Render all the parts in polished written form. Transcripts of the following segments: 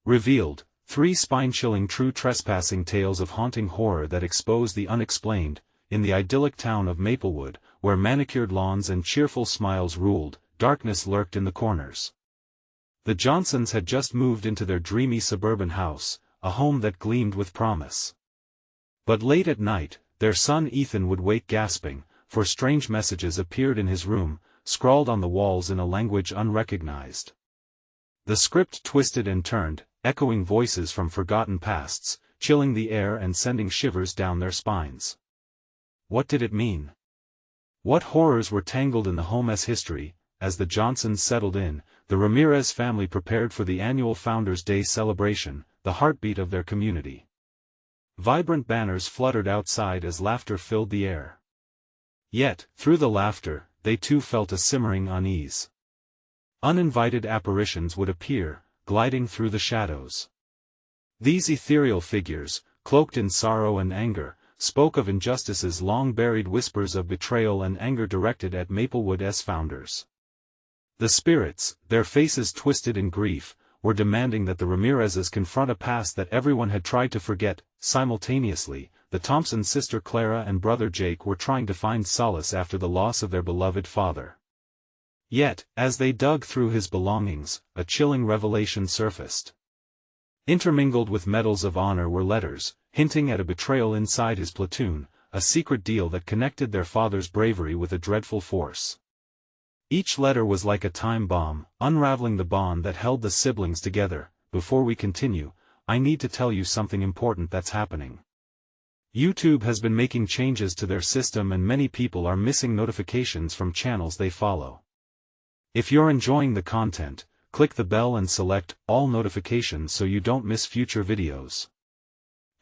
Revealed, 3 spine-chilling true trespassing tales of haunting horror that expose the unexplained. In the idyllic town of Maplewood, where manicured lawns and cheerful smiles ruled, darkness lurked in the corners. The Johnsons had just moved into their dreamy suburban house, a home that gleamed with promise. But late at night, their son Ethan would wake gasping, for strange messages appeared in his room, scrawled on the walls in a language unrecognized. The script twisted and turned, echoing voices from forgotten pasts, chilling the air and sending shivers down their spines. What did it mean? What horrors were tangled in the home's history? As the Johnsons settled in, the Ramirez family prepared for the annual Founders' Day celebration, the heartbeat of their community. Vibrant banners fluttered outside as laughter filled the air. Yet, through the laughter, they too felt a simmering unease. Uninvited apparitions would appear, gliding through the shadows. These ethereal figures, cloaked in sorrow and anger, spoke of injustices long buried, whispers of betrayal and anger directed at Maplewood's founders. The spirits, their faces twisted in grief, were demanding that the Ramirezes confront a past that everyone had tried to forget. Simultaneously, the Thompson sister Clara and brother Jake were trying to find solace after the loss of their beloved father. Yet, as they dug through his belongings, a chilling revelation surfaced. Intermingled with medals of honor were letters, hinting at a betrayal inside his platoon, a secret deal that connected their father's bravery with a dreadful force. Each letter was like a time bomb, unraveling the bond that held the siblings together. Before we continue, I need to tell you something important that's happening. YouTube has been making changes to their system and many people are missing notifications from channels they follow. If you're enjoying the content, click the bell and select all notifications so you don't miss future videos.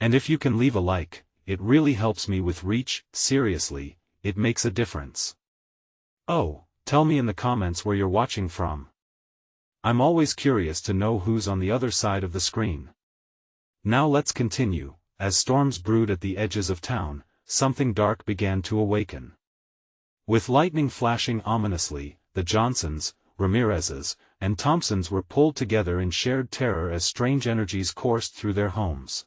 And if you can leave a like, it really helps me with reach. Seriously, it makes a difference. Oh, tell me in the comments where you're watching from. I'm always curious to know who's on the other side of the screen. Now let's continue. As storms brewed at the edges of town, something dark began to awaken. With lightning flashing ominously, the Johnsons, Ramirezes, and Thompsons were pulled together in shared terror as strange energies coursed through their homes.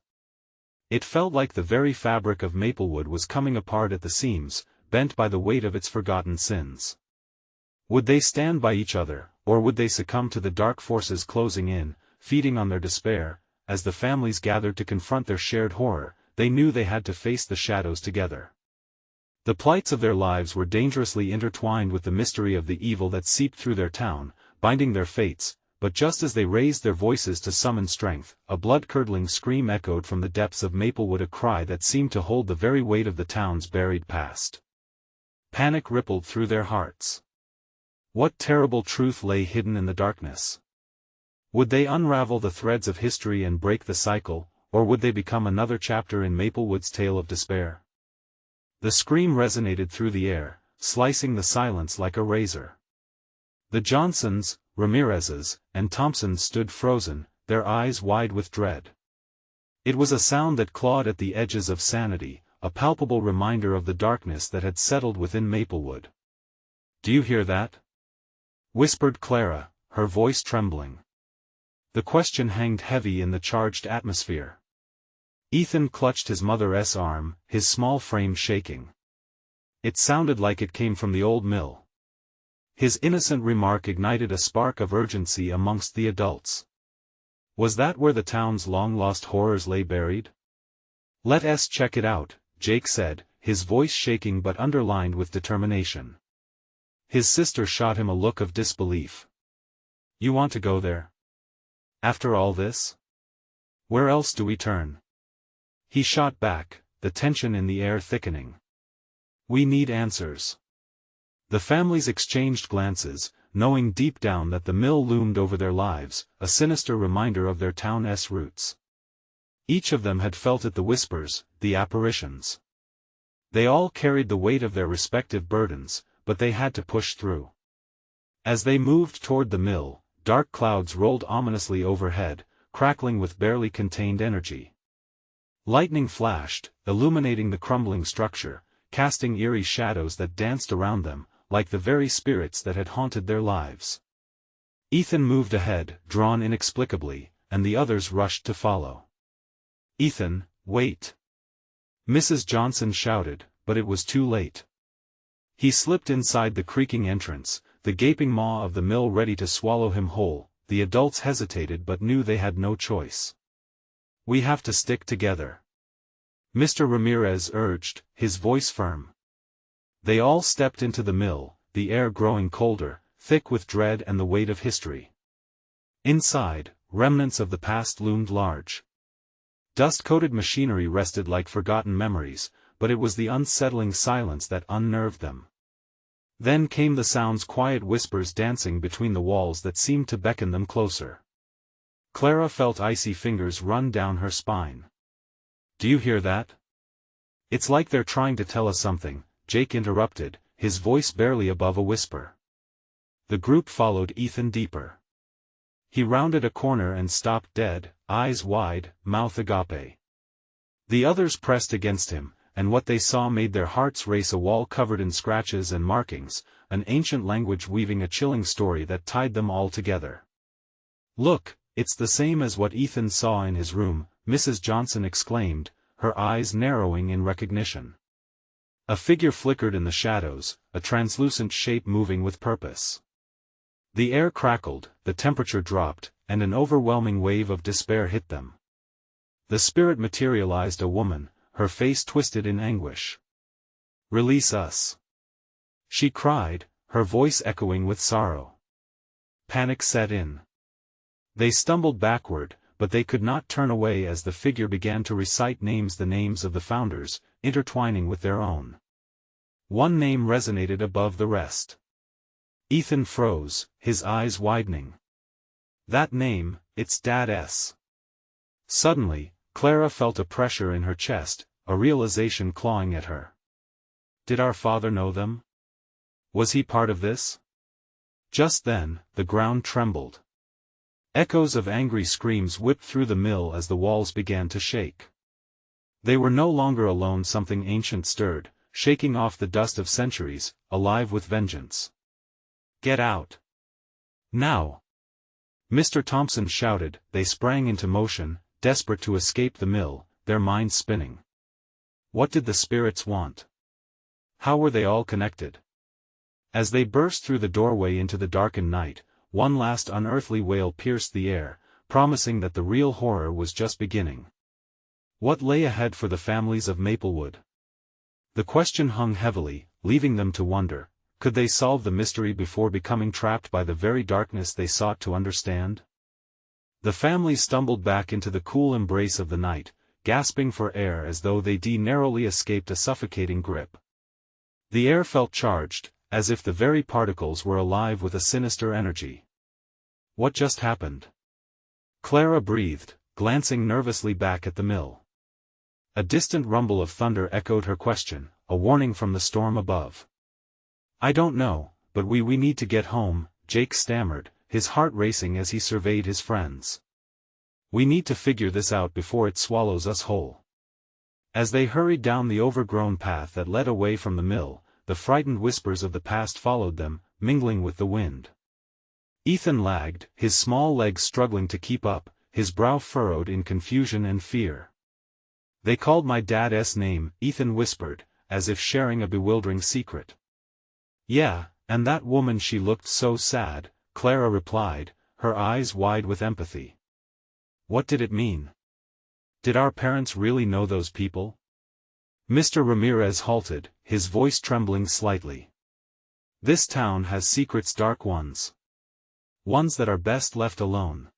It felt like the very fabric of Maplewood was coming apart at the seams, bent by the weight of its forgotten sins. Would they stand by each other, or would they succumb to the dark forces closing in, feeding on their despair? As the families gathered to confront their shared horror, they knew they had to face the shadows together. The plights of their lives were dangerously intertwined with the mystery of the evil that seeped through their town, binding their fates. But just as they raised their voices to summon strength, a blood-curdling scream echoed from the depths of Maplewood, a cry that seemed to hold the very weight of the town's buried past. Panic rippled through their hearts. What terrible truth lay hidden in the darkness? Would they unravel the threads of history and break the cycle, or would they become another chapter in Maplewood's tale of despair? The scream resonated through the air, slicing the silence like a razor. The Johnsons, Ramirezes, and Thompsons stood frozen, their eyes wide with dread. It was a sound that clawed at the edges of sanity, a palpable reminder of the darkness that had settled within Maplewood. "Do you hear that?" whispered Clara, her voice trembling. The question hanged heavy in the charged atmosphere. Ethan clutched his mother's arm, his small frame shaking. It sounded like it came from the old mill. His innocent remark ignited a spark of urgency amongst the adults. Was that where the town's long-lost horrors lay buried? "Let us check it out," Jake said, his voice shaking but underlined with determination. His sister shot him a look of disbelief. "You want to go there? After all this? Where else do we turn?" He shot back, the tension in the air thickening. "We need answers." The families exchanged glances, knowing deep down that the mill loomed over their lives, a sinister reminder of their town's roots. Each of them had felt it, the whispers, the apparitions. They all carried the weight of their respective burdens, but they had to push through. As they moved toward the mill, dark clouds rolled ominously overhead, crackling with barely contained energy. Lightning flashed, illuminating the crumbling structure, casting eerie shadows that danced around them, like the very spirits that had haunted their lives. Ethan moved ahead, drawn inexplicably, and the others rushed to follow. "Ethan, wait!" Mrs. Johnson shouted, but it was too late. He slipped inside the creaking entrance, the gaping maw of the mill ready to swallow him whole. The adults hesitated but knew they had no choice. "We have to stick together," Mr. Ramirez urged, his voice firm. They all stepped into the mill, the air growing colder, thick with dread and the weight of history. Inside, remnants of the past loomed large. Dust-coated machinery rested like forgotten memories, but it was the unsettling silence that unnerved them. Then came the sounds, quiet whispers dancing between the walls that seemed to beckon them closer. Clara felt icy fingers run down her spine. "Do you hear that?" "It's like they're trying to tell us something," Jake interrupted, his voice barely above a whisper. The group followed Ethan deeper. He rounded a corner and stopped dead, eyes wide, mouth agape. The others pressed against him, and what they saw made their hearts race. A wall covered in scratches and markings, an ancient language weaving a chilling story that tied them all together. "Look, it's the same as what Ethan saw in his room," Mrs. Johnson exclaimed, her eyes narrowing in recognition. A figure flickered in the shadows, a translucent shape moving with purpose. The air crackled, the temperature dropped, and an overwhelming wave of despair hit them. The spirit materialized, a woman, her face twisted in anguish. "Release us!" she cried, her voice echoing with sorrow. Panic set in. They stumbled backward, but they could not turn away as the figure began to recite names, the names of the founders, intertwining with their own. One name resonated above the rest. Ethan froze, his eyes widening. "That name, it's Dad's." Suddenly, Clara felt a pressure in her chest, a realization clawing at her. Did our father know them? Was he part of this? Just then, the ground trembled. Echoes of angry screams whipped through the mill as the walls began to shake. They were no longer alone. Something ancient stirred, shaking off the dust of centuries, alive with vengeance. "Get out! Now!" Mr. Thompson shouted. They sprang into motion, desperate to escape the mill, their minds spinning. What did the spirits want? How were they all connected? As they burst through the doorway into the darkened night, one last unearthly wail pierced the air, promising that the real horror was just beginning. What lay ahead for the families of Maplewood? The question hung heavily, leaving them to wonder, could they solve the mystery before becoming trapped by the very darkness they sought to understand? The family stumbled back into the cool embrace of the night, gasping for air as though they narrowly escaped a suffocating grip. The air felt charged, as if the very particles were alive with a sinister energy. What just happened? Clara breathed, glancing nervously back at the mill. A distant rumble of thunder echoed her question, a warning from the storm above. "I don't know, but we need to get home," Jake stammered, his heart racing as he surveyed his friends. "We need to figure this out before it swallows us whole." As they hurried down the overgrown path that led away from the mill, the frightened whispers of the past followed them, mingling with the wind. Ethan lagged, his small legs struggling to keep up, his brow furrowed in confusion and fear. "They called my dad's name," Ethan whispered, as if sharing a bewildering secret. "Yeah, and that woman, she looked so sad," Clara replied, her eyes wide with empathy. What did it mean? Did our parents really know those people? Mr. Ramirez halted, his voice trembling slightly. "This town has secrets, dark ones. Ones that are best left alone."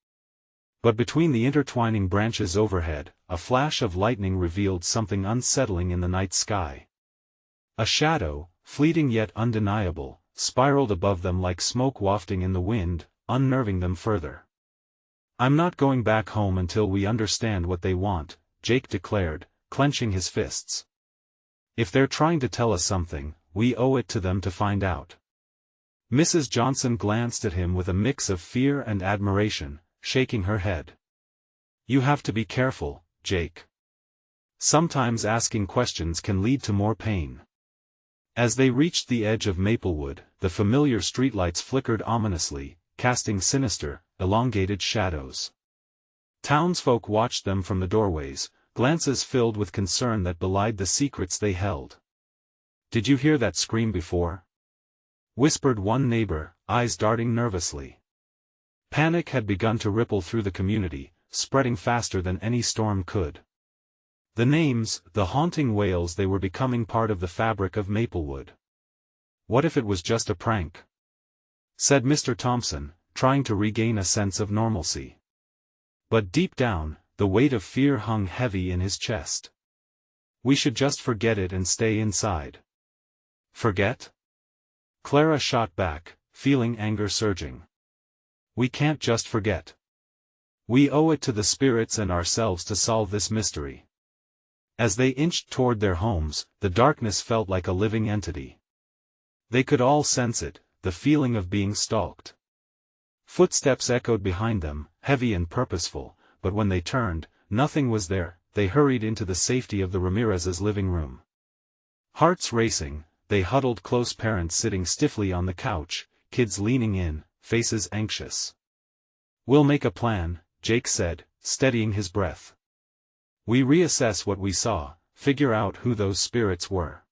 But between the intertwining branches overhead, a flash of lightning revealed something unsettling in the night sky. A shadow, fleeting yet undeniable, spiraled above them like smoke wafting in the wind, unnerving them further. "I'm not going back home until we understand what they want," Jake declared, clenching his fists. "If they're trying to tell us something, we owe it to them to find out." Mrs. Johnson glanced at him with a mix of fear and admiration, shaking her head. "You have to be careful, Jake. Sometimes asking questions can lead to more pain." As they reached the edge of Maplewood, the familiar streetlights flickered ominously, casting sinister, elongated shadows. Townsfolk watched them from the doorways, glances filled with concern that belied the secrets they held. "Did you hear that scream before?" whispered one neighbor, eyes darting nervously. Panic had begun to ripple through the community, spreading faster than any storm could. The names, the haunting wails, they were becoming part of the fabric of Maplewood. "What if it was just a prank?" said Mr. Thompson, trying to regain a sense of normalcy. But deep down, the weight of fear hung heavy in his chest. "We should just forget it and stay inside." "Forget?" Clara shot back, feeling anger surging. "We can't just forget. We owe it to the spirits and ourselves to solve this mystery." As they inched toward their homes, the darkness felt like a living entity. They could all sense it, the feeling of being stalked. Footsteps echoed behind them, heavy and purposeful, but when they turned, nothing was there. They hurried into the safety of the Ramirez's living room. Hearts racing, they huddled close, parents sitting stiffly on the couch, kids leaning in, faces anxious. "We'll make a plan," Jake said, steadying his breath. "We reassess what we saw, figure out who those spirits were.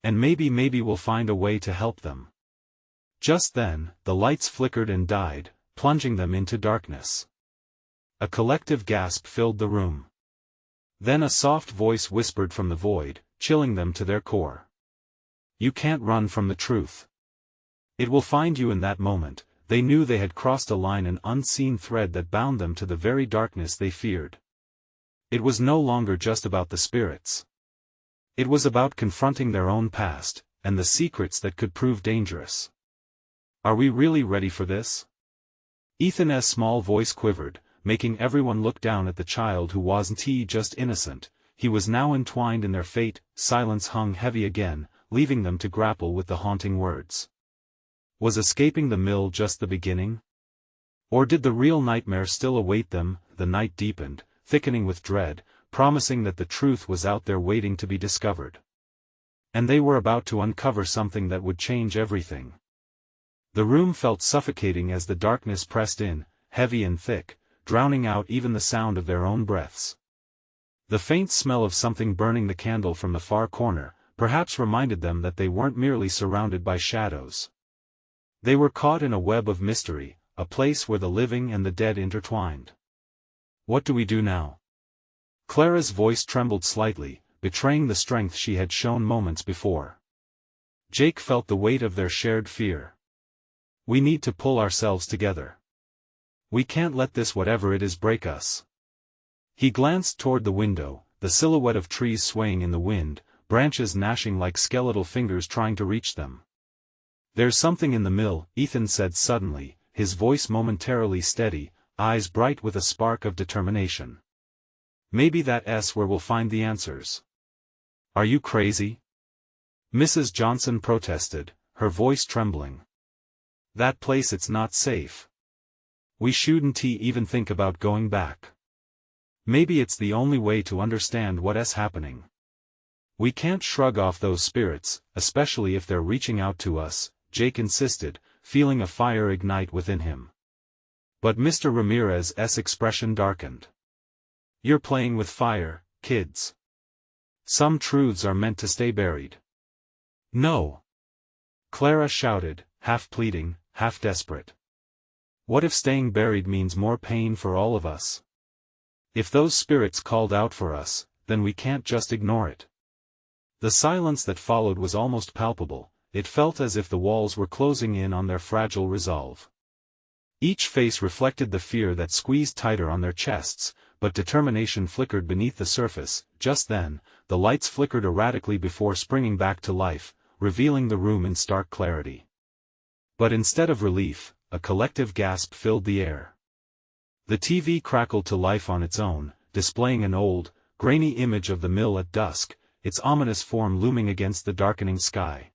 And maybe we'll find a way to help them." Just then, the lights flickered and died, plunging them into darkness. A collective gasp filled the room. Then a soft voice whispered from the void, chilling them to their core. "You can't run from the truth. It will find you." In that moment, they knew they had crossed a line, an unseen thread that bound them to the very darkness they feared. It was no longer just about the spirits. It was about confronting their own past, and the secrets that could prove dangerous. "Are we really ready for this?" Ethan's small voice quivered, making everyone look down at the child who wasn't just innocent, he was now entwined in their fate. Silence hung heavy again, leaving them to grapple with the haunting words. Was escaping the mill just the beginning? Or did the real nightmare still await them? The night deepened, thickening with dread, promising that the truth was out there waiting to be discovered. And they were about to uncover something that would change everything. The room felt suffocating as the darkness pressed in, heavy and thick, drowning out even the sound of their own breaths. The faint smell of something burning the candle from the far corner, perhaps reminded them that they weren't merely surrounded by shadows. They were caught in a web of mystery, a place where the living and the dead intertwined. "What do we do now?" Clara's voice trembled slightly, betraying the strength she had shown moments before. Jake felt the weight of their shared fear. "We need to pull ourselves together. We can't let this, whatever it is, break us." He glanced toward the window, the silhouette of trees swaying in the wind, branches gnashing like skeletal fingers trying to reach them. "There's something in the mill," Ethan said suddenly, his voice momentarily steady, eyes bright with a spark of determination. "Maybe that's where we'll find the answers." "Are you crazy?" Mrs. Johnson protested, her voice trembling. "That place, it's not safe. We shouldn't even think about going back. Maybe it's the only way to understand what's happening. We can't shrug off those spirits, especially if they're reaching out to us," Jake insisted, feeling a fire ignite within him. But Mr. Ramirez's expression darkened. "You're playing with fire, kids. Some truths are meant to stay buried." "No!" Clara shouted, half pleading, half desperate. "What if staying buried means more pain for all of us? If those spirits called out for us, then we can't just ignore it." The silence that followed was almost palpable. It felt as if the walls were closing in on their fragile resolve. Each face reflected the fear that squeezed tighter on their chests, but determination flickered beneath the surface. Just then, the lights flickered erratically before springing back to life, revealing the room in stark clarity. But instead of relief, a collective gasp filled the air. The TV crackled to life on its own, displaying an old, grainy image of the mill at dusk, its ominous form looming against the darkening sky.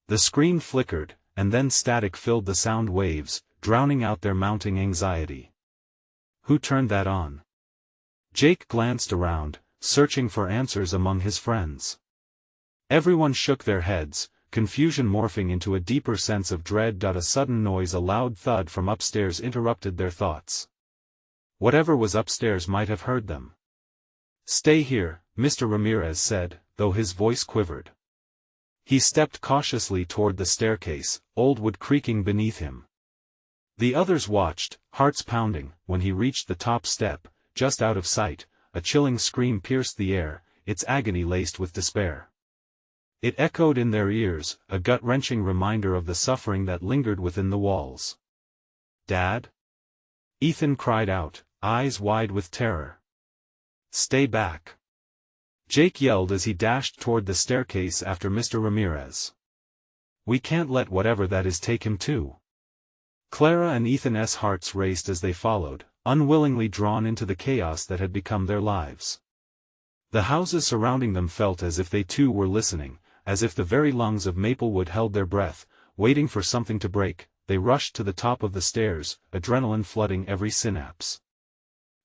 The screen flickered, and then static filled the sound waves, drowning out their mounting anxiety. "Who turned that on?" Jake glanced around, searching for answers among his friends. Everyone shook their heads, confusion morphing into a deeper sense of dread. A sudden noise, a loud thud from upstairs, interrupted their thoughts. Whatever was upstairs might have heard them. "Stay here," Mr. Ramirez said, though his voice quivered. He stepped cautiously toward the staircase, old wood creaking beneath him. The others watched, hearts pounding. When he reached the top step, just out of sight, a chilling scream pierced the air, its agony laced with despair. It echoed in their ears, a gut-wrenching reminder of the suffering that lingered within the walls. "Dad?" Ethan cried out, eyes wide with terror. "Stay back!" Jake yelled as he dashed toward the staircase after Mr. Ramirez. "We can't let whatever that is take him too." Clara and Ethan's hearts raced as they followed, unwillingly drawn into the chaos that had become their lives. The houses surrounding them felt as if they too were listening, as if the very lungs of Maplewood held their breath, waiting for something to break. They rushed to the top of the stairs, adrenaline flooding every synapse.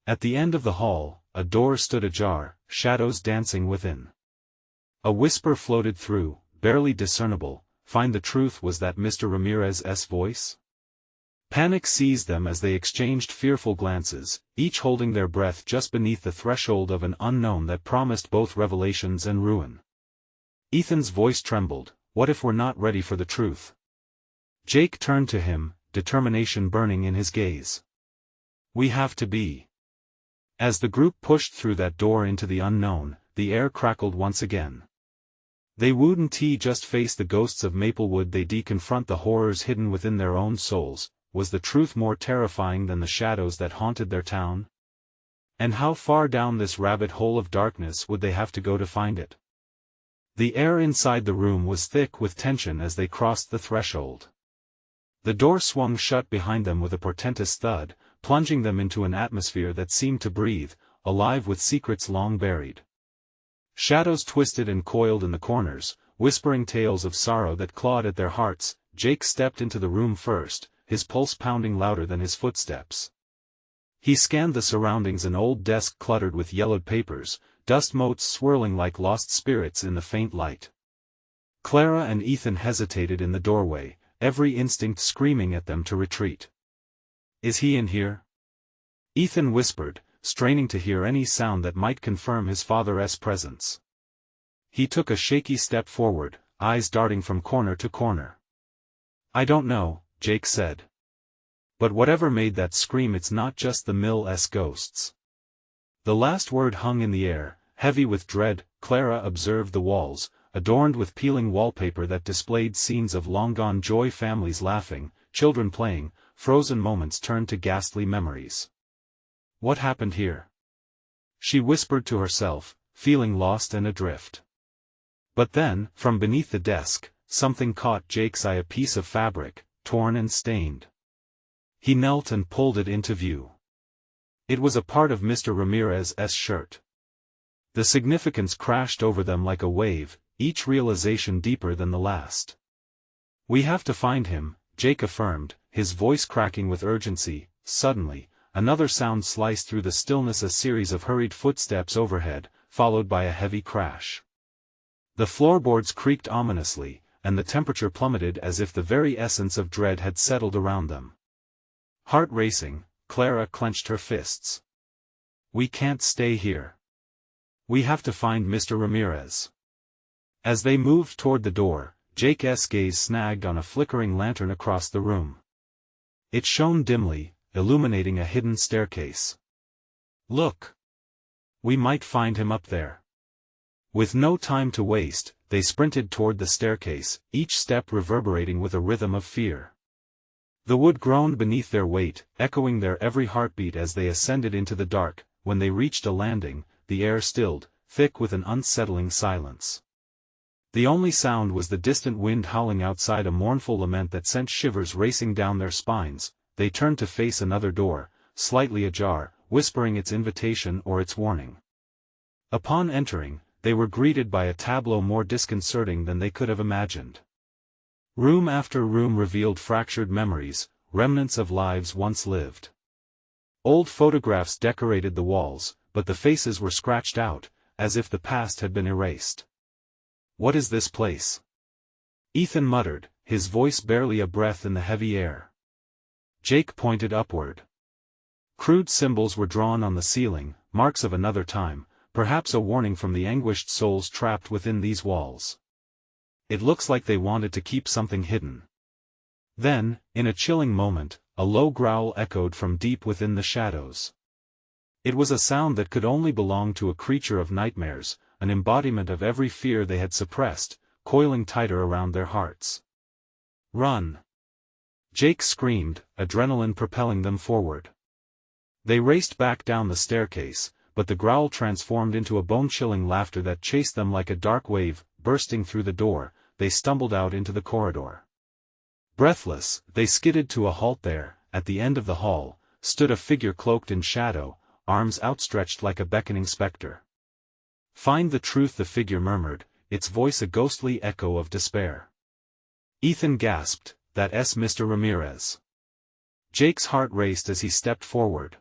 At the end of the hall, a door stood ajar, shadows dancing within. A whisper floated through, barely discernible. "Find the truth." Was that Mr. Ramirez's voice? Panic seized them as they exchanged fearful glances, each holding their breath just beneath the threshold of an unknown that promised both revelations and ruin. Ethan's voice trembled. "What if we're not ready for the truth?" Jake turned to him, determination burning in his gaze. "We have to be." As the group pushed through that door into the unknown, the air crackled once again. They wouldn't just face the ghosts of Maplewood, they'd confront the horrors hidden within their own souls. Was the truth more terrifying than the shadows that haunted their town? And how far down this rabbit hole of darkness would they have to go to find it? The air inside the room was thick with tension as they crossed the threshold. The door swung shut behind them with a portentous thud, plunging them into an atmosphere that seemed to breathe, alive with secrets long buried. Shadows twisted and coiled in the corners, whispering tales of sorrow that clawed at their hearts. Jake stepped into the room first, his pulse pounding louder than his footsteps. He scanned the surroundings: an old desk cluttered with yellowed papers, dust motes swirling like lost spirits in the faint light. Clara and Ethan hesitated in the doorway, every instinct screaming at them to retreat. "Is he in here?" Ethan whispered, straining to hear any sound that might confirm his father's presence. He took a shaky step forward, eyes darting from corner to corner. "I don't know," Jake said. "But whatever made that scream, it's not just the Mill's ghosts." The last word hung in the air, heavy with dread. Clara observed the walls, adorned with peeling wallpaper that displayed scenes of long-gone joy, families laughing, children playing. Frozen moments turned to ghastly memories. "What happened here?" she whispered to herself, feeling lost and adrift. But then, from beneath the desk, something caught Jake's eye: a piece of fabric, torn and stained. He knelt and pulled it into view. It was a part of Mr. Ramirez's shirt. The significance crashed over them like a wave, each realization deeper than the last. "We have to find him," Jake affirmed, his voice cracking with urgency. Suddenly, another sound sliced through the stillness: a series of hurried footsteps overhead, followed by a heavy crash. The floorboards creaked ominously, and the temperature plummeted as if the very essence of dread had settled around them. Heart racing, Clara clenched her fists. "We can't stay here. We have to find Mr. Ramirez." As they moved toward the door, Jake's gaze snagged on a flickering lantern across the room. It shone dimly, illuminating a hidden staircase. "Look! We might find him up there." With no time to waste, they sprinted toward the staircase, each step reverberating with a rhythm of fear. The wood groaned beneath their weight, echoing their every heartbeat as they ascended into the dark. When they reached a landing, the air stilled, thick with an unsettling silence. The only sound was the distant wind howling outside, a mournful lament that sent shivers racing down their spines. They turned to face another door, slightly ajar, whispering its invitation or its warning. Upon entering, they were greeted by a tableau more disconcerting than they could have imagined. Room after room revealed fractured memories, remnants of lives once lived. Old photographs decorated the walls, but the faces were scratched out, as if the past had been erased. "What is this place?" Ethan muttered, his voice barely a breath in the heavy air. Jake pointed upward. Crude symbols were drawn on the ceiling, marks of another time, perhaps a warning from the anguished souls trapped within these walls. It looks like they wanted to keep something hidden. Then, in a chilling moment, a low growl echoed from deep within the shadows. It was a sound that could only belong to a creature of nightmares, an embodiment of every fear they had suppressed, coiling tighter around their hearts. "Run!" Jake screamed, adrenaline propelling them forward. They raced back down the staircase, but the growl transformed into a bone-chilling laughter that chased them like a dark wave. Bursting through the door, they stumbled out into the corridor. Breathless, they skidded to a halt. There, at the end of the hall, stood a figure cloaked in shadow, arms outstretched like a beckoning specter. "Find the truth," the figure murmured, its voice a ghostly echo of despair. Ethan gasped, "That's Mr. Ramirez." Jake's heart raced as he stepped forward.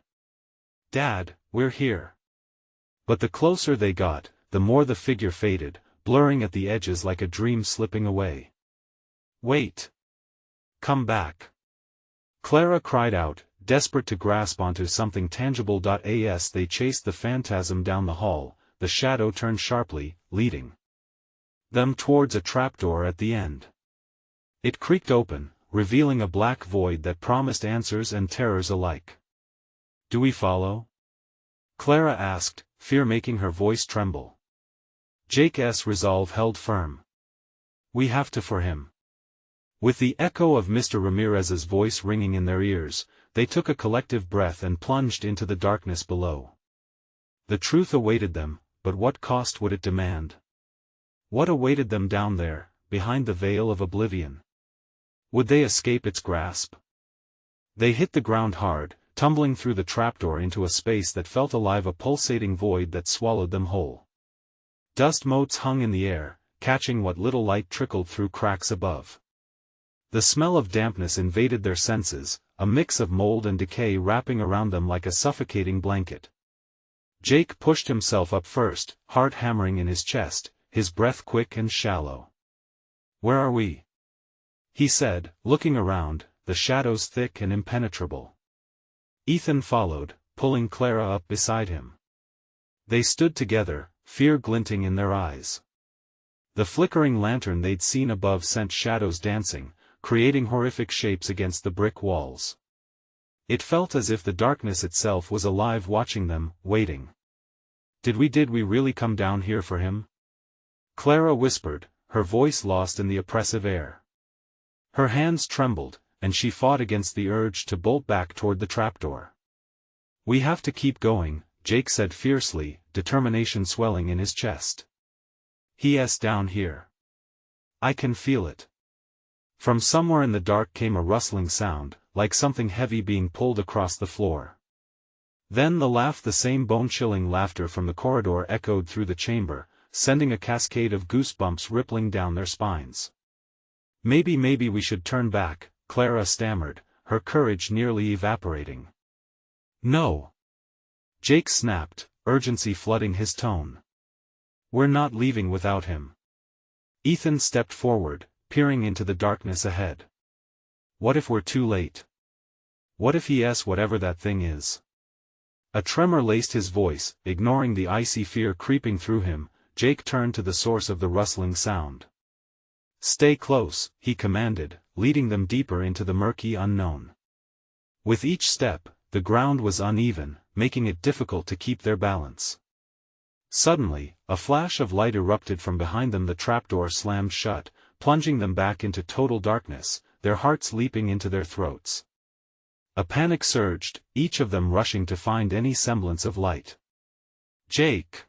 "Dad, we're here." But the closer they got, the more the figure faded, blurring at the edges like a dream slipping away. "Wait! Come back!" Clara cried out, desperate to grasp onto something tangible. As they chased the phantasm down the hall, the shadow turned sharply, leading them towards a trapdoor at the end. It creaked open, revealing a black void that promised answers and terrors alike. "Do we follow?" Clara asked, fear making her voice tremble. Jake's resolve held firm. "We have to for him." With the echo of Mr. Ramirez's voice ringing in their ears, they took a collective breath and plunged into the darkness below. The truth awaited them, but what cost would it demand? What awaited them down there, behind the veil of oblivion? Would they escape its grasp? They hit the ground hard, tumbling through the trapdoor into a space that felt alive, a pulsating void that swallowed them whole. Dust motes hung in the air, catching what little light trickled through cracks above. The smell of dampness invaded their senses, a mix of mold and decay wrapping around them like a suffocating blanket. Jake pushed himself up first, heart hammering in his chest, his breath quick and shallow. "Where are we?" he said, looking around, the shadows thick and impenetrable. Ethan followed, pulling Clara up beside him. They stood together, fear glinting in their eyes. The flickering lantern they'd seen above sent shadows dancing, creating horrific shapes against the brick walls. It felt as if the darkness itself was alive, watching them, waiting. Did we really come down here for him?" Clara whispered, her voice lost in the oppressive air. Her hands trembled, and she fought against the urge to bolt back toward the trapdoor. "We have to keep going," Jake said fiercely, determination swelling in his chest. "He's down here. I can feel it." From somewhere in the dark came a rustling sound, like something heavy being pulled across the floor. Then the same bone-chilling laughter from the corridor echoed through the chamber, sending a cascade of goosebumps rippling down their spines. Maybe we should turn back," Clara stammered, her courage nearly evaporating. "No!" Jake snapped, urgency flooding his tone. "We're not leaving without him." Ethan stepped forward, peering into the darkness ahead. "What if we're too late? What if he's whatever that thing is?" A tremor laced his voice, ignoring the icy fear creeping through him. Jake turned to the source of the rustling sound. "Stay close," he commanded, leading them deeper into the murky unknown. With each step, the ground was uneven, making it difficult to keep their balance. Suddenly, a flash of light erupted from behind them. The trapdoor slammed shut, plunging them back into total darkness, their hearts leaping into their throats. A panic surged, each of them rushing to find any semblance of light. "Jake!"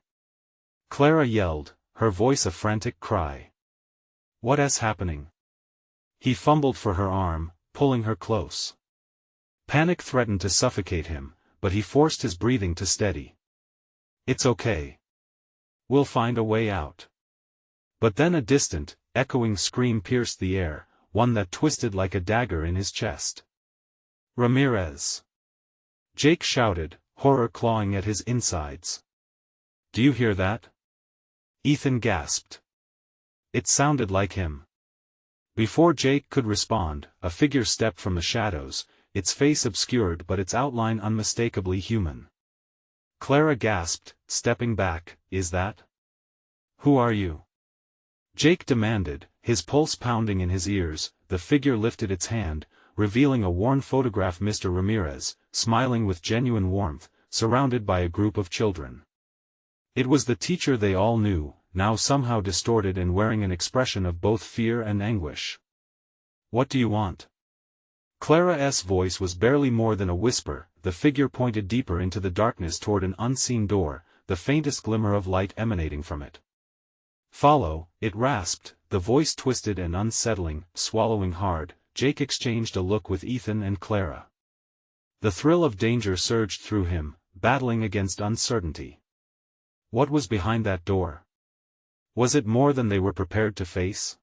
Clara yelled, her voice a frantic cry. "What's happening?" He fumbled for her arm, pulling her close. Panic threatened to suffocate him, but he forced his breathing to steady. "It's okay. We'll find a way out." But then a distant, echoing scream pierced the air, one that twisted like a dagger in his chest. "Ramirez!" Jake shouted, horror clawing at his insides. "Do you hear that?" Ethan gasped. It sounded like him. Before Jake could respond, a figure stepped from the shadows, its face obscured but its outline unmistakably human. Clara gasped, stepping back, "Is that? Who are you?" Jake demanded, his pulse pounding in his ears. The figure lifted its hand, revealing a worn photograph. Mr. Ramirez, smiling with genuine warmth, surrounded by a group of children. It was the teacher they all knew, now somehow distorted and wearing an expression of both fear and anguish. "What do you want?" Clara's voice was barely more than a whisper. The figure pointed deeper into the darkness toward an unseen door, the faintest glimmer of light emanating from it. "Follow," it rasped, the voice twisted and unsettling. Swallowing hard, Jake exchanged a look with Ethan and Clara. The thrill of danger surged through him, battling against uncertainty. What was behind that door? Was it more than they were prepared to face?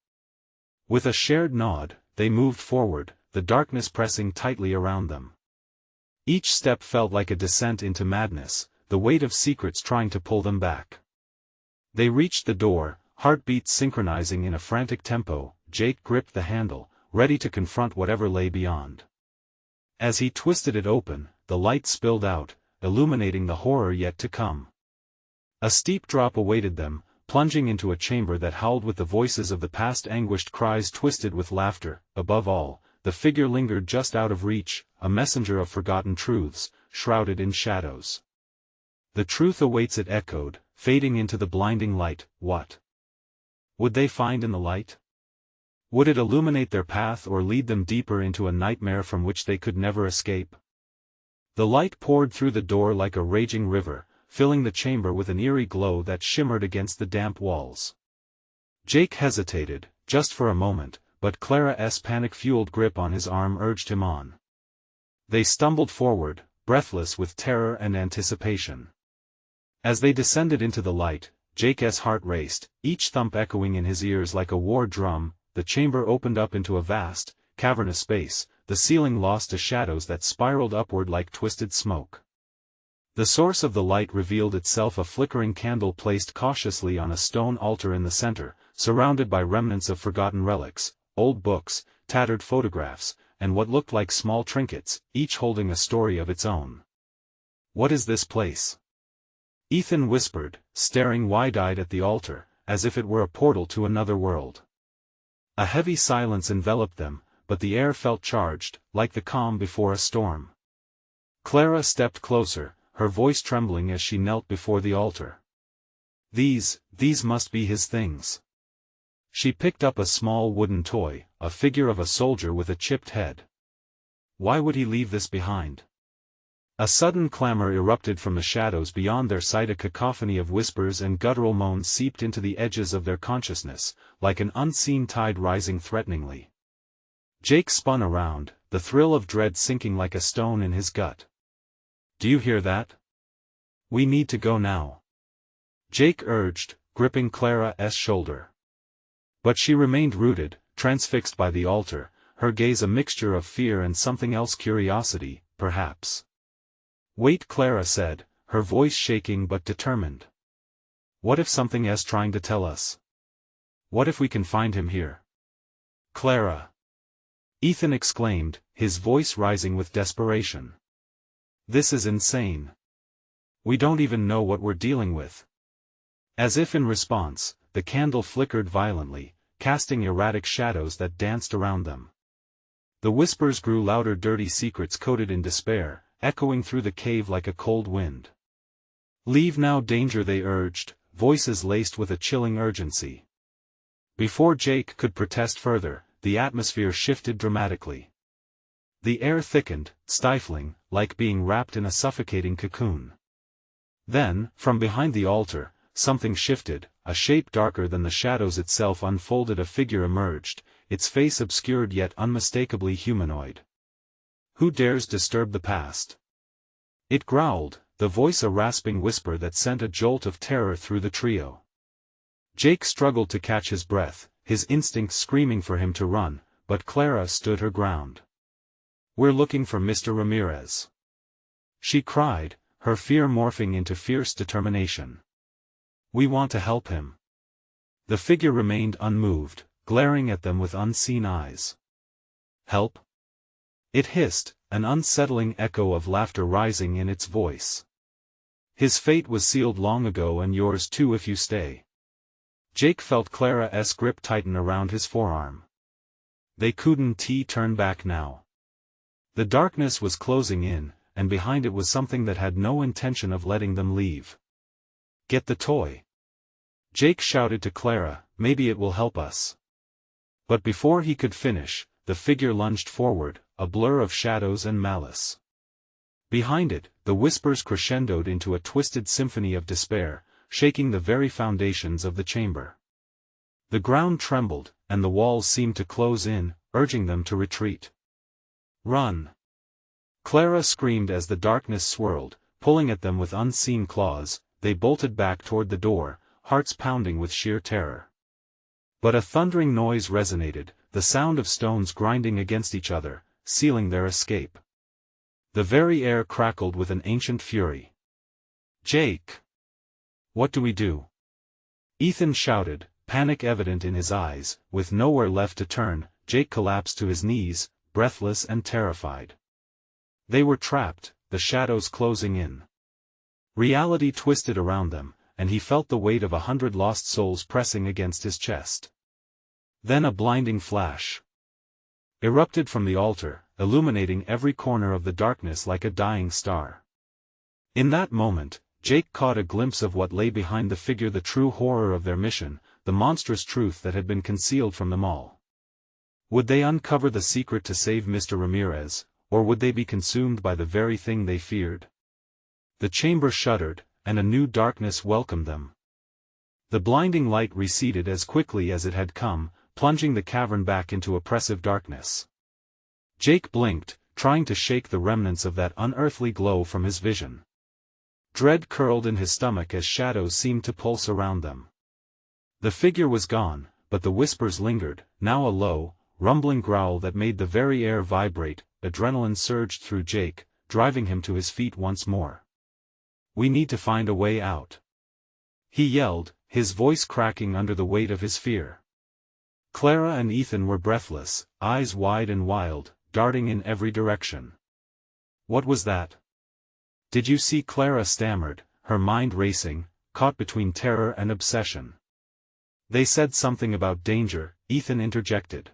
With a shared nod, they moved forward, the darkness pressing tightly around them. Each step felt like a descent into madness, the weight of secrets trying to pull them back. They reached the door, heartbeats synchronizing in a frantic tempo. Jake gripped the handle, ready to confront whatever lay beyond. As he twisted it open, the light spilled out, illuminating the horror yet to come. A steep drop awaited them, plunging into a chamber that howled with the voices of the past, anguished cries twisted with laughter. Above all, the figure lingered just out of reach, a messenger of forgotten truths, shrouded in shadows. "The truth awaits," it echoed, fading into the blinding light. What would they find in the light? Would it illuminate their path or lead them deeper into a nightmare from which they could never escape? The light poured through the door like a raging river, filling the chamber with an eerie glow that shimmered against the damp walls. Jake hesitated, just for a moment, but Clara's panic-fueled grip on his arm urged him on. They stumbled forward, breathless with terror and anticipation. As they descended into the light, Jake's heart raced, each thump echoing in his ears like a war drum. The chamber opened up into a vast, cavernous space, the ceiling lost to shadows that spiraled upward like twisted smoke. The source of the light revealed itself, a flickering candle placed cautiously on a stone altar in the center, surrounded by remnants of forgotten relics, old books, tattered photographs, and what looked like small trinkets, each holding a story of its own. "What is this place?" Ethan whispered, staring wide-eyed at the altar, as if it were a portal to another world. A heavy silence enveloped them, but the air felt charged, like the calm before a storm. Clara stepped closer, her voice trembling as she knelt before the altar. These must be his things." She picked up a small wooden toy, a figure of a soldier with a chipped head. Why would he leave this behind? A sudden clamor erupted from the shadows beyond their sight, a cacophony of whispers and guttural moans seeped into the edges of their consciousness, like an unseen tide rising threateningly. Jake spun around, the thrill of dread sinking like a stone in his gut. "Do you hear that? We need to go now," Jake urged, gripping Clara's shoulder. But she remained rooted, transfixed by the altar, her gaze a mixture of fear and something else, curiosity, perhaps. "Wait," Clara said, her voice shaking but determined. "What if something is trying to tell us? What if we can find him here?" "Clara!" Ethan exclaimed, his voice rising with desperation. "This is insane. We don't even know what we're dealing with." As if in response, the candle flickered violently, casting erratic shadows that danced around them. The whispers grew louder, dirty secrets coded in despair, echoing through the cave like a cold wind. "Leave now, danger," they urged, voices laced with a chilling urgency. Before Jake could protest further, the atmosphere shifted dramatically. The air thickened, stifling, like being wrapped in a suffocating cocoon. Then, from behind the altar, something shifted, a shape darker than the shadows itself unfolded. A figure emerged, its face obscured yet unmistakably humanoid. "Who dares disturb the past?" It growled, the voice a rasping whisper that sent a jolt of terror through the trio. Jake struggled to catch his breath, his instincts screaming for him to run, but Clara stood her ground. "We're looking for Mr. Ramirez," she cried, her fear morphing into fierce determination. "We want to help him." The figure remained unmoved, glaring at them with unseeing eyes. "Help? It hissed, an unsettling echo of laughter rising in its voice. His fate was sealed long ago and yours too if you stay. Jake felt Clara's grip tighten around his forearm. They couldn't turn back now. The darkness was closing in, and behind it was something that had no intention of letting them leave. Get the toy. Jake shouted to Clara, maybe it will help us. But before he could finish, the figure lunged forward, a blur of shadows and malice. Behind it, the whispers crescendoed into a twisted symphony of despair, shaking the very foundations of the chamber. The ground trembled, and the walls seemed to close in, urging them to retreat. Run! Clara screamed as the darkness swirled, pulling at them with unseen claws. They bolted back toward the door, hearts pounding with sheer terror. But a thundering noise resonated, the sound of stones grinding against each other, sealing their escape. The very air crackled with an ancient fury. Jake! What do we do? Ethan shouted, panic evident in his eyes. With nowhere left to turn, Jake collapsed to his knees, breathless and terrified. They were trapped, the shadows closing in. Reality twisted around them, and he felt the weight of 100 lost souls pressing against his chest. Then a blinding flash erupted from the altar, illuminating every corner of the darkness like a dying star. In that moment, Jake caught a glimpse of what lay behind the figure, the true horror of their mission, the monstrous truth that had been concealed from them all. Would they uncover the secret to save Mr. Ramirez, or would they be consumed by the very thing they feared? The chamber shuddered, and a new darkness welcomed them. The blinding light receded as quickly as it had come, plunging the cavern back into oppressive darkness. Jake blinked, trying to shake the remnants of that unearthly glow from his vision. Dread curled in his stomach as shadows seemed to pulse around them. The figure was gone, but the whispers lingered, now a low, rumbling growl that made the very air vibrate. Adrenaline surged through Jake, driving him to his feet once more. We need to find a way out. He yelled, his voice cracking under the weight of his fear. Clara and Ethan were breathless, eyes wide and wild, darting in every direction. What was that? Did you see? Clara stammered, her mind racing, caught between terror and obsession. They said something about danger, Ethan interjected.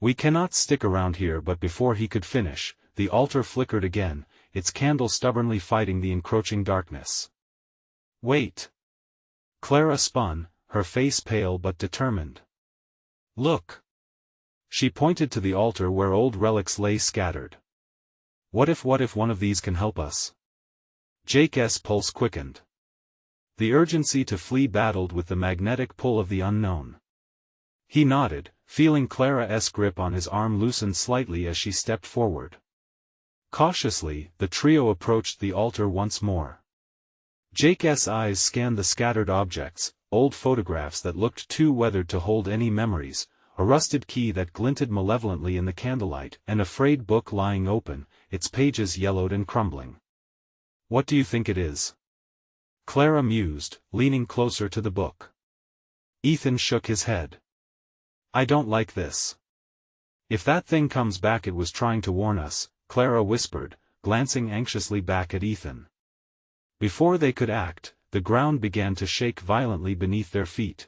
We cannot stick around here. But before he could finish, the altar flickered again, its candle stubbornly fighting the encroaching darkness. Wait! Clara spun, her face pale but determined. Look! She pointed to the altar where old relics lay scattered. What if one of these can help us? Jake's pulse quickened. The urgency to flee battled with the magnetic pull of the unknown. He nodded, feeling Clara's grip on his arm loosen slightly as she stepped forward. Cautiously, the trio approached the altar once more. Jake's eyes scanned the scattered objects, old photographs that looked too weathered to hold any memories, a rusted key that glinted malevolently in the candlelight, and a frayed book lying open, its pages yellowed and crumbling. What do you think it is? Clara mused, leaning closer to the book. Ethan shook his head. I don't like this. If that thing comes back, it was trying to warn us, Clara whispered, glancing anxiously back at Ethan. Before they could act, the ground began to shake violently beneath their feet.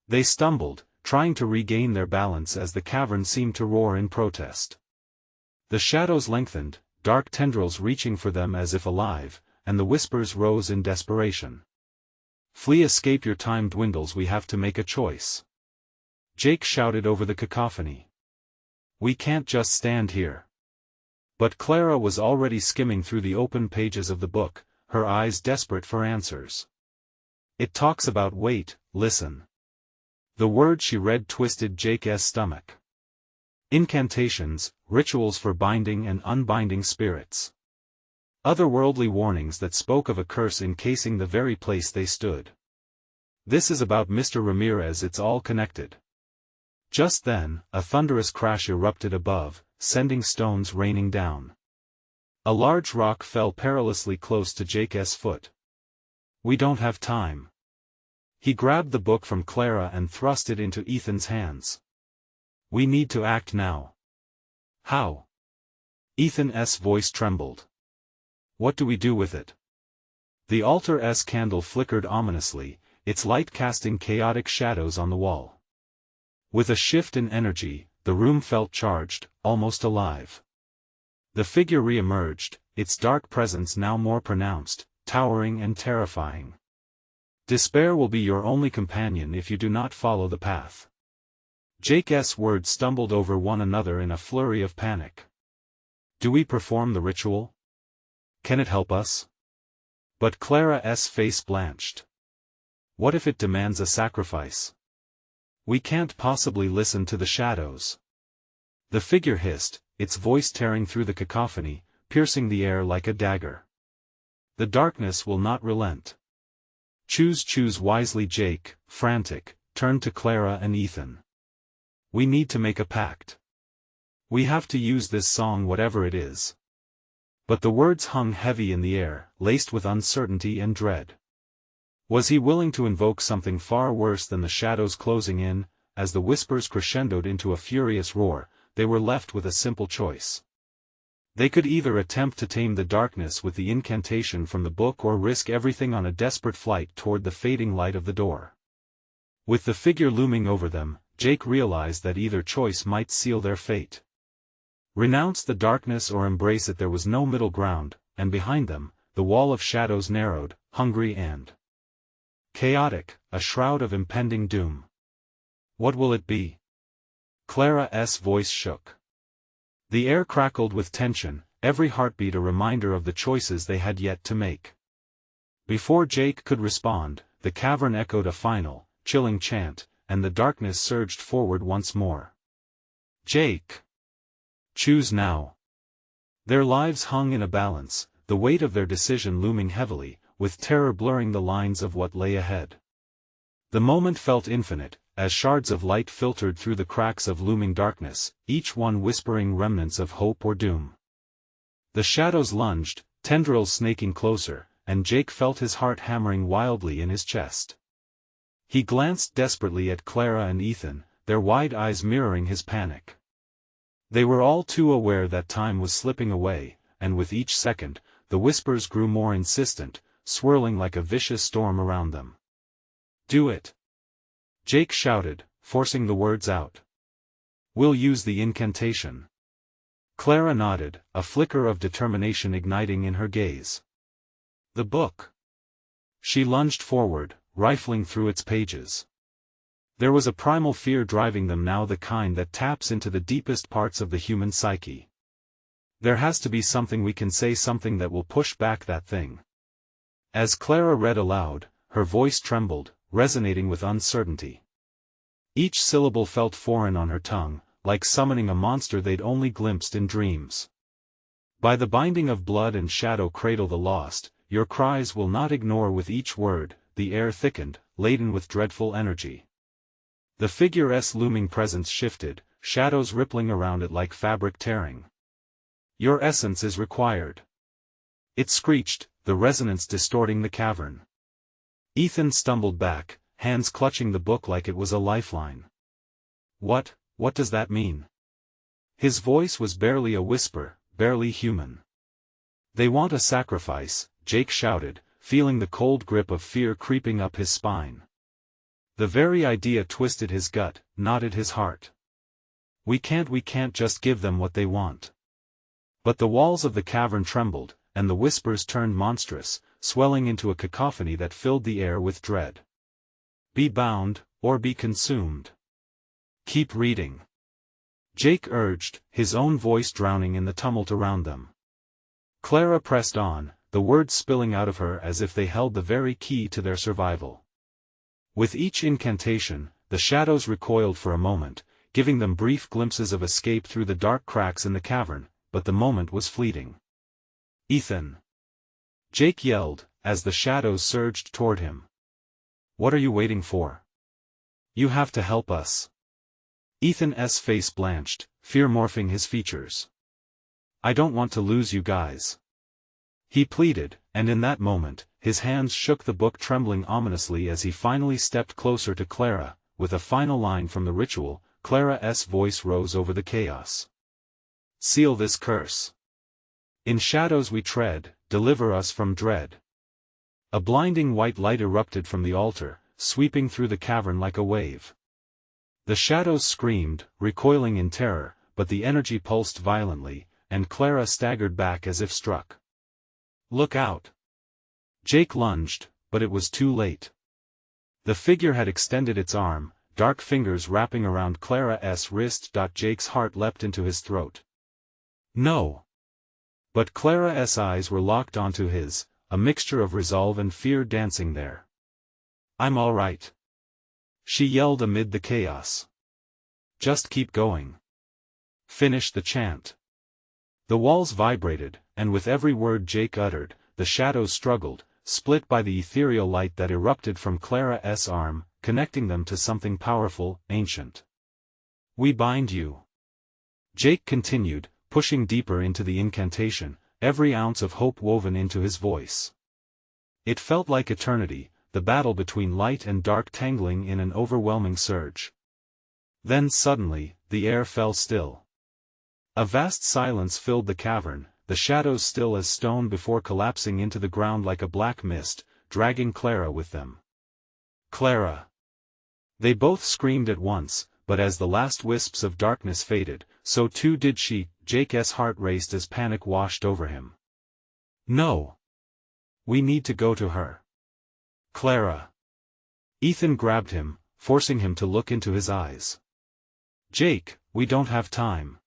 They stumbled, trying to regain their balance as the cavern seemed to roar in protest. The shadows lengthened, dark tendrils reaching for them as if alive, and the whispers rose in desperation. Flee, escape, your time dwindles, we have to make a choice. Jake shouted over the cacophony. We can't just stand here. But Clara was already skimming through the open pages of the book, her eyes desperate for answers. It talks about wait, listen. The word she read twisted Jake's stomach. Incantations, rituals for binding and unbinding spirits. Otherworldly warnings that spoke of a curse encasing the very place they stood. This is about Mr. Ramirez, it's all connected. Just then, a thunderous crash erupted above, sending stones raining down. A large rock fell perilously close to Jake's foot. We don't have time. He grabbed the book from Clara and thrust it into Ethan's hands. We need to act now. How? Ethan's voice trembled. What do we do with it? The altar's candle flickered ominously, its light casting chaotic shadows on the wall. With a shift in energy, the room felt charged, almost alive. The figure re-emerged, its dark presence now more pronounced, towering and terrifying. Despair will be your only companion if you do not follow the path. Jake's words stumbled over one another in a flurry of panic. Do we perform the ritual? Can it help us? But Clara's face blanched. What if it demands a sacrifice? We can't possibly listen to the shadows. The figure hissed, its voice tearing through the cacophony, piercing the air like a dagger. The darkness will not relent. Choose wisely. Jake, frantic, turned to Clara and Ethan. We need to make a pact. We have to use this song whatever it is. But the words hung heavy in the air, laced with uncertainty and dread. Was he willing to invoke something far worse than the shadows closing in? As the whispers crescendoed into a furious roar, they were left with a simple choice. They could either attempt to tame the darkness with the incantation from the book or risk everything on a desperate flight toward the fading light of the door. With the figure looming over them, Jake realized that either choice might seal their fate. Renounce the darkness or embrace it. There was no middle ground, and behind them, the wall of shadows narrowed, hungry and chaotic, a shroud of impending doom. What will it be? Clara's voice shook. The air crackled with tension, every heartbeat a reminder of the choices they had yet to make. Before Jake could respond, the cavern echoed a final, chilling chant, and the darkness surged forward once more. Jake! Choose now. Their lives hung in a balance, the weight of their decision looming heavily, with terror blurring the lines of what lay ahead. The moment felt infinite, as shards of light filtered through the cracks of looming darkness, each one whispering remnants of hope or doom. The shadows lunged, tendrils snaking closer, and Jake felt his heart hammering wildly in his chest. He glanced desperately at Clara and Ethan, their wide eyes mirroring his panic. They were all too aware that time was slipping away, and with each second, the whispers grew more insistent, swirling like a vicious storm around them. Do it! Jake shouted, forcing the words out. We'll use the incantation. Clara nodded, a flicker of determination igniting in her gaze. The book. She lunged forward, rifling through its pages. There was a primal fear driving them now, the kind that taps into the deepest parts of the human psyche. There has to be something we can say, something that will push back that thing. As Clara read aloud, her voice trembled, resonating with uncertainty. Each syllable felt foreign on her tongue, like summoning a monster they'd only glimpsed in dreams. By the binding of blood and shadow, cradle the lost, your cries will not ignore. With each word, the air thickened, laden with dreadful energy. The figure's looming presence shifted, shadows rippling around it like fabric tearing. Your essence is required. It screeched, the resonance distorting the cavern. Ethan stumbled back, hands clutching the book like it was a lifeline. What does that mean? His voice was barely a whisper, barely human. They want a sacrifice, Jake shouted, feeling the cold grip of fear creeping up his spine. The very idea twisted his gut, knotted his heart. We can't just give them what they want. But the walls of the cavern trembled, and the whispers turned monstrous, swelling into a cacophony that filled the air with dread. Be bound, or be consumed. Keep reading. Jake urged, his own voice drowning in the tumult around them. Clara pressed on, the words spilling out of her as if they held the very key to their survival. With each incantation, the shadows recoiled for a moment, giving them brief glimpses of escape through the dark cracks in the cavern, but the moment was fleeting. Ethan! Jake yelled, as the shadows surged toward him. What are you waiting for? You have to help us. Ethan's face blanched, fear morphing his features. I don't want to lose you guys. He pleaded, and in that moment, his hands shook, the book trembling ominously as he finally stepped closer to Clara. With a final line from the ritual, Clara's voice rose over the chaos. Seal this curse. In shadows we tread, deliver us from dread. A blinding white light erupted from the altar, sweeping through the cavern like a wave. The shadows screamed, recoiling in terror, but the energy pulsed violently, and Clara staggered back as if struck. "Look out!" Jake lunged, but it was too late. The figure had extended its arm, dark fingers wrapping around Clara's wrist. Jake's heart leapt into his throat. No! But Clara's eyes were locked onto his, a mixture of resolve and fear dancing there. "I'm all right," she yelled amid the chaos. "Just keep going. Finish the chant." The walls vibrated, and with every word Jake uttered, the shadows struggled, split by the ethereal light that erupted from Clara's arm, connecting them to something powerful, ancient. "We bind you," Jake continued, pushing deeper into the incantation, every ounce of hope woven into his voice. It felt like eternity, the battle between light and dark tangling in an overwhelming surge. Then suddenly, the air fell still. A vast silence filled the cavern, the shadows still as stone before collapsing into the ground like a black mist, dragging Clara with them. "Clara!" They both screamed at once, but as the last wisps of darkness faded, so too did she. Jake's heart raced as panic washed over him. "No! We need to go to her. Clara!" Ethan grabbed him, forcing him to look into his eyes. "Jake, we don't have time."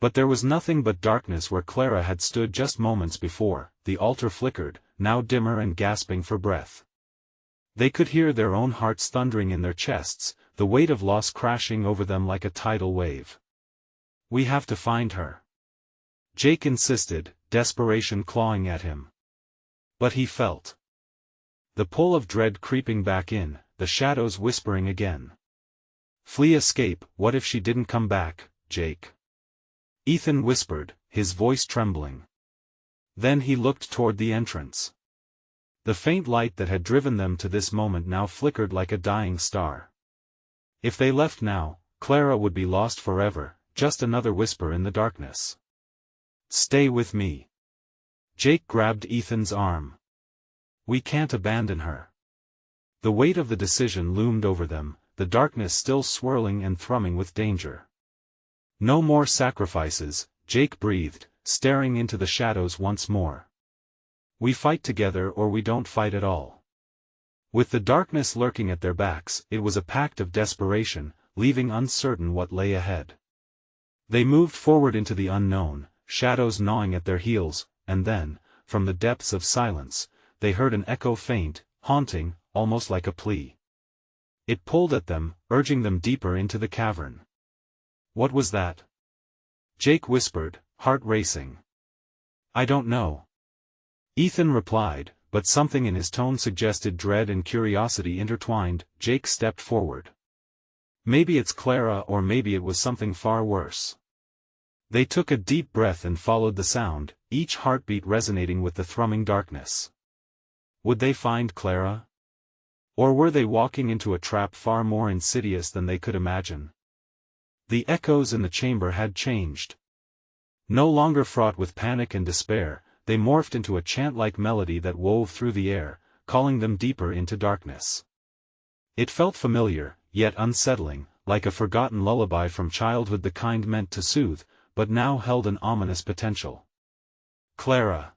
But there was nothing but darkness where Clara had stood just moments before. The altar flickered, now dimmer and gasping for breath. They could hear their own hearts thundering in their chests, the weight of loss crashing over them like a tidal wave. "We have to find her," Jake insisted, desperation clawing at him. But he felt the pull of dread creeping back in, the shadows whispering again. "Flee, escape. What if she didn't come back, Jake?" Ethan whispered, his voice trembling. Then he looked toward the entrance. The faint light that had driven them to this moment now flickered like a dying star. If they left now, Clara would be lost forever, just another whisper in the darkness. "Stay with me." Jake grabbed Ethan's arm. "We can't abandon her." The weight of the decision loomed over them, the darkness still swirling and thrumming with danger. "No more sacrifices," Jake breathed, staring into the shadows once more. "We fight together or we don't fight at all." With the darkness lurking at their backs, it was a pact of desperation, leaving uncertain what lay ahead. They moved forward into the unknown, shadows gnawing at their heels, and then, from the depths of silence, they heard an echo faint, haunting, almost like a plea. It pulled at them, urging them deeper into the cavern. "What was that?" Jake whispered, heart racing. "I don't know." Ethan replied, but something in his tone suggested dread and curiosity intertwined. Jake stepped forward. "Maybe it's Clara, or maybe it was something far worse." They took a deep breath and followed the sound, each heartbeat resonating with the thrumming darkness. Would they find Clara? Or were they walking into a trap far more insidious than they could imagine? The echoes in the chamber had changed. No longer fraught with panic and despair, they morphed into a chant-like melody that wove through the air, calling them deeper into darkness. It felt familiar, yet unsettling, like a forgotten lullaby from childhood, the kind meant to soothe, but now held an ominous potential. "Clara!"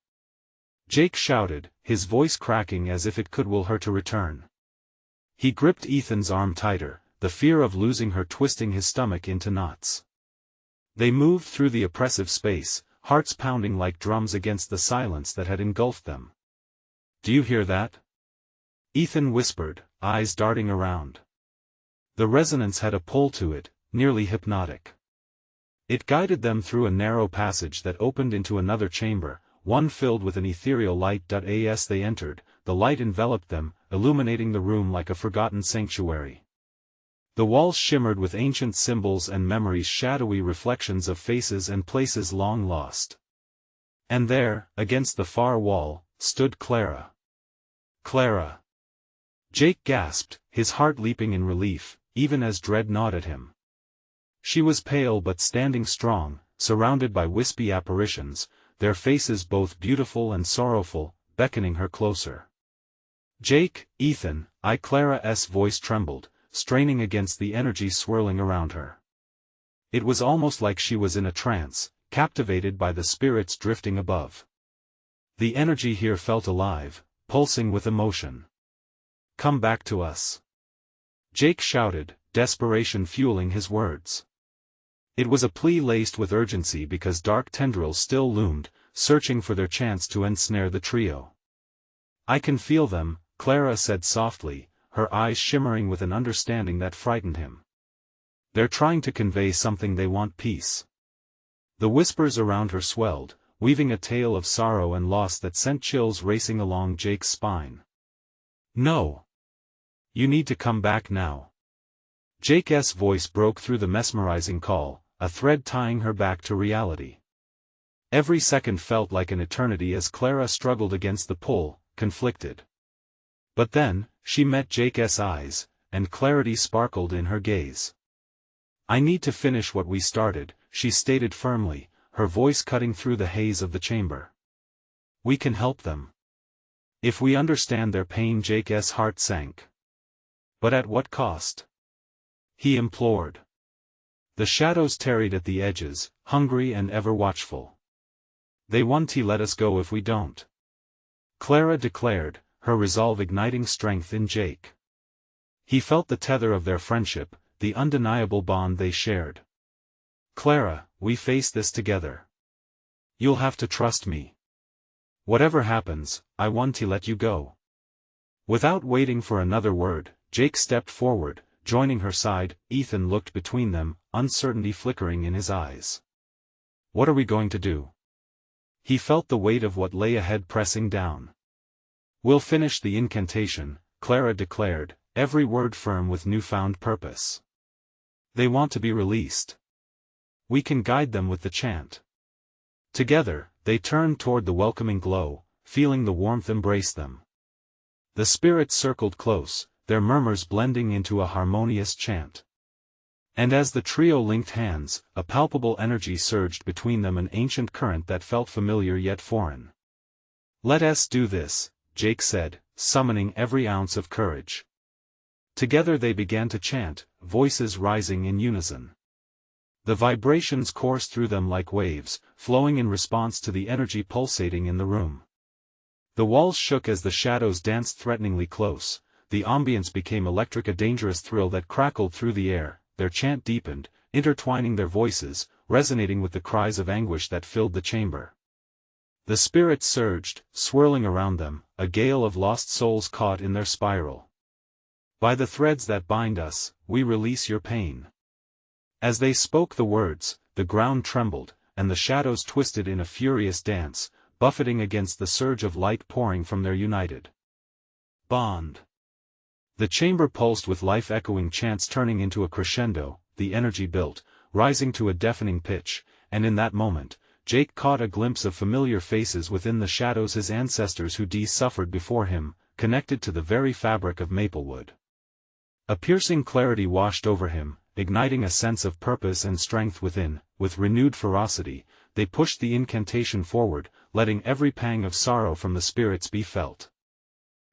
Jake shouted, his voice cracking as if it could will her to return. He gripped Ethan's arm tighter, the fear of losing her twisting his stomach into knots. They moved through the oppressive space, hearts pounding like drums against the silence that had engulfed them. "Do you hear that?" Ethan whispered, eyes darting around. The resonance had a pull to it, nearly hypnotic. It guided them through a narrow passage that opened into another chamber, one filled with an ethereal light. As they entered, the light enveloped them, illuminating the room like a forgotten sanctuary. The walls shimmered with ancient symbols and memories, shadowy reflections of faces and places long lost. And there, against the far wall, stood Clara. "Clara!" Jake gasped, his heart leaping in relief, even as dread gnawed at him. She was pale but standing strong, surrounded by wispy apparitions, their faces both beautiful and sorrowful, beckoning her closer. "Jake, Ethan," Clara's voice trembled, straining against the energy swirling around her. It was almost like she was in a trance, captivated by the spirits drifting above. The energy here felt alive, pulsing with emotion. "Come back to us," Jake shouted, desperation fueling his words. It was a plea laced with urgency because dark tendrils still loomed, searching for their chance to ensnare the trio. "I can feel them," Clara said softly, her eyes shimmering with an understanding that frightened him. "They're trying to convey something. They want peace." The whispers around her swelled, weaving a tale of sorrow and loss that sent chills racing along Jake's spine. "No. You need to come back now." Jake's voice broke through the mesmerizing call, a thread tying her back to reality. Every second felt like an eternity as Clara struggled against the pull, conflicted. But then, she met Jake's eyes, and clarity sparkled in her gaze. "I need to finish what we started," she stated firmly, her voice cutting through the haze of the chamber. "We can help them. If we understand their pain." Jake's heart sank. "But at what cost?" he implored. The shadows tarried at the edges, hungry and ever watchful. "They want to let us go if we don't," Clara declared, her resolve igniting strength in Jake. He felt the tether of their friendship, the undeniable bond they shared. "Clara, we face this together. You'll have to trust me. Whatever happens, I want to let you go." Without waiting for another word, Jake stepped forward, joining her side. Ethan looked between them, uncertainty flickering in his eyes. "What are we going to do?" He felt the weight of what lay ahead pressing down. "We'll finish the incantation," Clara declared, every word firm with newfound purpose. "They want to be released. We can guide them with the chant." Together, they turned toward the welcoming glow, feeling the warmth embrace them. The spirits circled close, their murmurs blending into a harmonious chant. And as the trio linked hands, a palpable energy surged between them, an ancient current that felt familiar yet foreign. "Let us do this," Jake said, summoning every ounce of courage. Together they began to chant, voices rising in unison. The vibrations coursed through them like waves, flowing in response to the energy pulsating in the room. The walls shook as the shadows danced threateningly close, the ambience became electric, a dangerous thrill that crackled through the air. Their chant deepened, intertwining their voices, resonating with the cries of anguish that filled the chamber. The spirits surged, swirling around them, a gale of lost souls caught in their spiral. "By the threads that bind us, we release your pain." As they spoke the words, the ground trembled, and the shadows twisted in a furious dance, buffeting against the surge of light pouring from their united bond. The chamber pulsed with life, echoing chants turning into a crescendo. The energy built, rising to a deafening pitch, and in that moment, Jake caught a glimpse of familiar faces within the shadows, his ancestors who suffered before him, connected to the very fabric of Maplewood. A piercing clarity washed over him, igniting a sense of purpose and strength within. With renewed ferocity, they pushed the incantation forward, letting every pang of sorrow from the spirits be felt.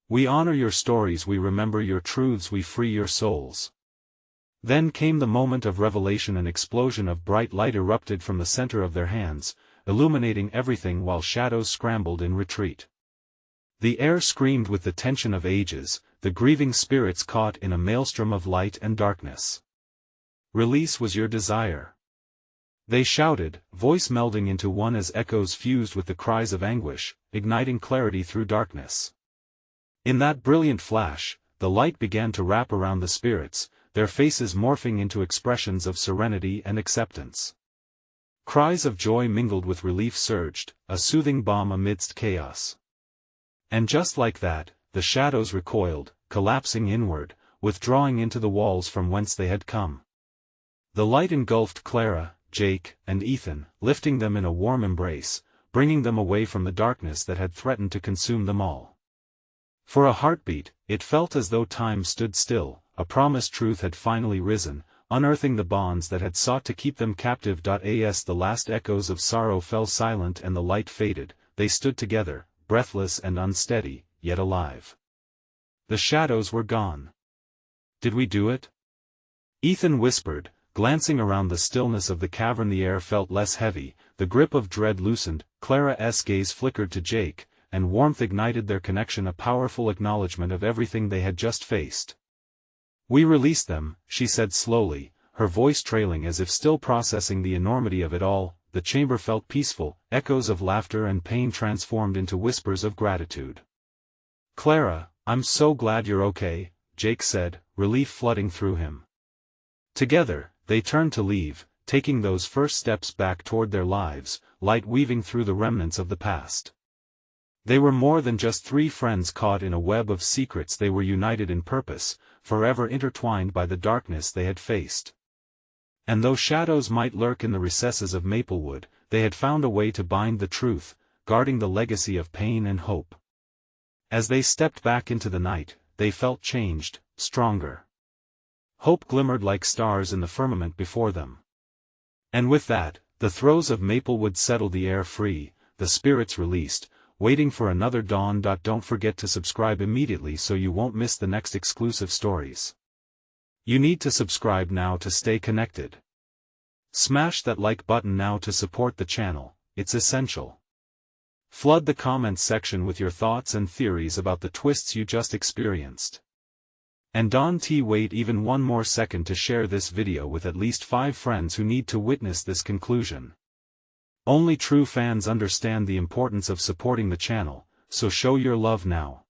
"We honor your stories, we remember your truths, we free your souls." Then came the moment of revelation. An explosion of bright light erupted from the center of their hands, illuminating everything while shadows scrambled in retreat. The air screamed with the tension of ages, the grieving spirits caught in a maelstrom of light and darkness. "Release was your desire," they shouted, voice melding into one as echoes fused with the cries of anguish, igniting clarity through darkness. In that brilliant flash, the light began to wrap around the spirits, their faces morphing into expressions of serenity and acceptance. Cries of joy mingled with relief surged, a soothing balm amidst chaos. And just like that, the shadows recoiled, collapsing inward, withdrawing into the walls from whence they had come. The light engulfed Clara, Jake, and Ethan, lifting them in a warm embrace, bringing them away from the darkness that had threatened to consume them all. For a heartbeat, it felt as though time stood still, a promised truth had finally risen, unearthing the bonds that had sought to keep them captive. As the last echoes of sorrow fell silent and the light faded, they stood together, breathless and unsteady, yet alive. The shadows were gone. "Did we do it?" Ethan whispered, glancing around the stillness of the cavern. The air felt less heavy, the grip of dread loosened. Clara's gaze flickered to Jake, and warmth ignited their connection, a powerful acknowledgement of everything they had just faced. "We released them," she said slowly, her voice trailing as if still processing the enormity of it all. The chamber felt peaceful, echoes of laughter and pain transformed into whispers of gratitude. "Clara, I'm so glad you're okay," Jake said, relief flooding through him. Together, they turned to leave, taking those first steps back toward their lives, light weaving through the remnants of the past. They were more than just three friends caught in a web of secrets. They were united in purpose, forever intertwined by the darkness they had faced. And though shadows might lurk in the recesses of Maplewood, they had found a way to bind the truth, guarding the legacy of pain and hope. As they stepped back into the night, they felt changed, stronger. Hope glimmered like stars in the firmament before them. And with that, the throes of Maplewood settled, the air free, the spirits released, waiting for another dawn. Don't forget to subscribe immediately so you won't miss the next exclusive stories. You need to subscribe now to stay connected. Smash that like button now to support the channel, it's essential. Flood the comments section with your thoughts and theories about the twists you just experienced. And don't wait even one more second to share this video with at least 5 friends who need to witness this conclusion. Only true fans understand the importance of supporting the channel, so show your love now.